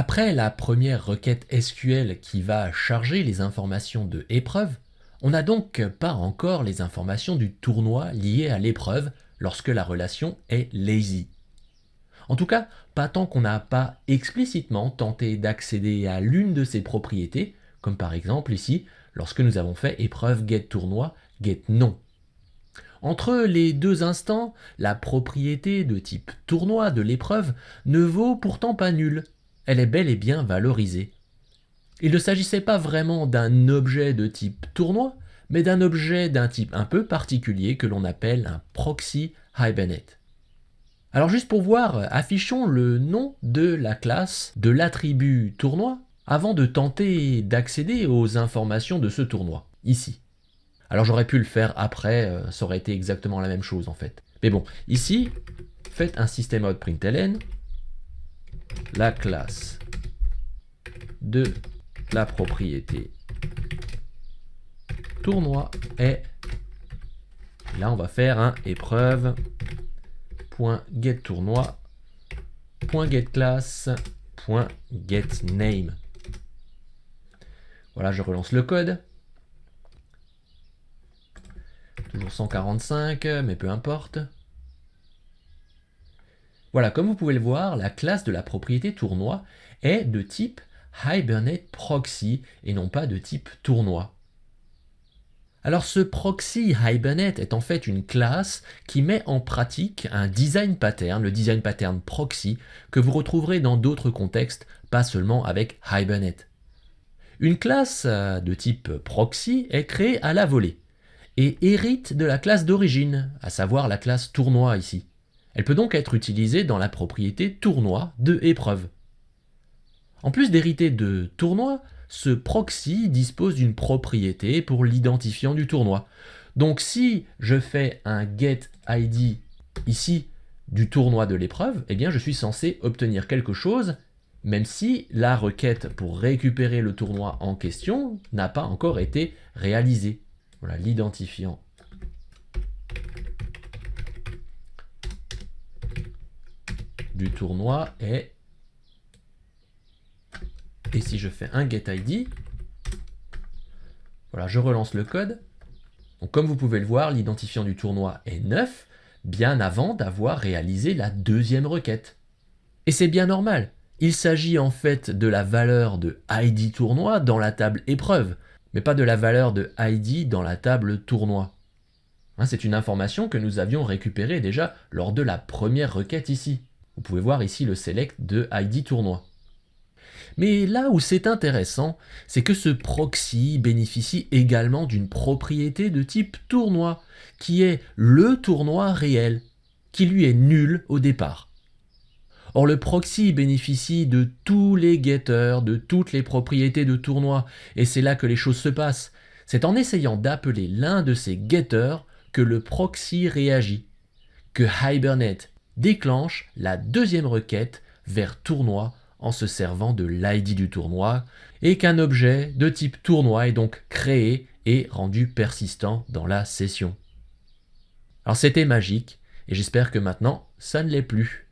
Après la première requête SQL qui va charger les informations de épreuve, on n'a donc pas encore les informations du tournoi liées à l'épreuve lorsque la relation est lazy. En tout cas, pas tant qu'on n'a pas explicitement tenté d'accéder à l'une de ces propriétés, comme par exemple ici, lorsque nous avons fait épreuve getTournoi, getNom. Entre les deux instants, la propriété de type tournoi de l'épreuve ne vaut pourtant pas nul. Elle est bel et bien valorisée. Il ne s'agissait pas vraiment d'un objet de type tournoi, mais d'un objet d'un type un peu particulier que l'on appelle un proxy Hibernate. Alors juste pour voir, affichons le nom de la classe de l'attribut tournoi avant de tenter d'accéder aux informations de ce tournoi, ici. Alors j'aurais pu le faire après, ça aurait été exactement la même chose en fait. Mais bon, ici, faites un system.out.println, la classe de la propriété tournoi est, là on va faire un épreuve.getTournoi.getClass.getName. Voilà, je relance le code. Toujours 145, mais peu importe. Voilà, comme vous pouvez le voir, la classe de la propriété tournoi est de type Hibernate Proxy et non pas de type tournoi. Alors ce proxy Hibernate est en fait une classe qui met en pratique un design pattern, le design pattern proxy, que vous retrouverez dans d'autres contextes, pas seulement avec Hibernate. Une classe de type proxy est créée à la volée et hérite de la classe d'origine, à savoir la classe tournoi ici. Elle peut donc être utilisée dans la propriété tournoi de épreuve. En plus d'hériter de tournoi, ce proxy dispose d'une propriété pour l'identifiant du tournoi. Donc si je fais un getID ici du tournoi de l'épreuve, eh bien je suis censé obtenir quelque chose, même si la requête pour récupérer le tournoi en question n'a pas encore été réalisée. Voilà, l'identifiant du tournoi est... Et si je fais un getID, voilà, je relance le code. Donc, comme vous pouvez le voir, l'identifiant du tournoi est 9, bien avant d'avoir réalisé la deuxième requête. Et c'est bien normal. Il s'agit en fait de la valeur de ID tournoi dans la table épreuve, mais pas de la valeur de ID dans la table tournoi. C'est une information que nous avions récupérée déjà lors de la première requête ici. Vous pouvez voir ici le select de ID tournoi. Mais là où c'est intéressant, c'est que ce proxy bénéficie également d'une propriété de type tournoi, qui est le tournoi réel, qui lui est nul au départ. Or le proxy bénéficie de tous les getters, de toutes les propriétés de tournoi, et c'est là que les choses se passent. C'est en essayant d'appeler l'un de ces getters que le proxy réagit, que Hibernate déclenche la deuxième requête vers tournoi en se servant de l'ID du tournoi, et qu'un objet de type tournoi est donc créé et rendu persistant dans la session. Alors c'était magique, et j'espère que maintenant ça ne l'est plus.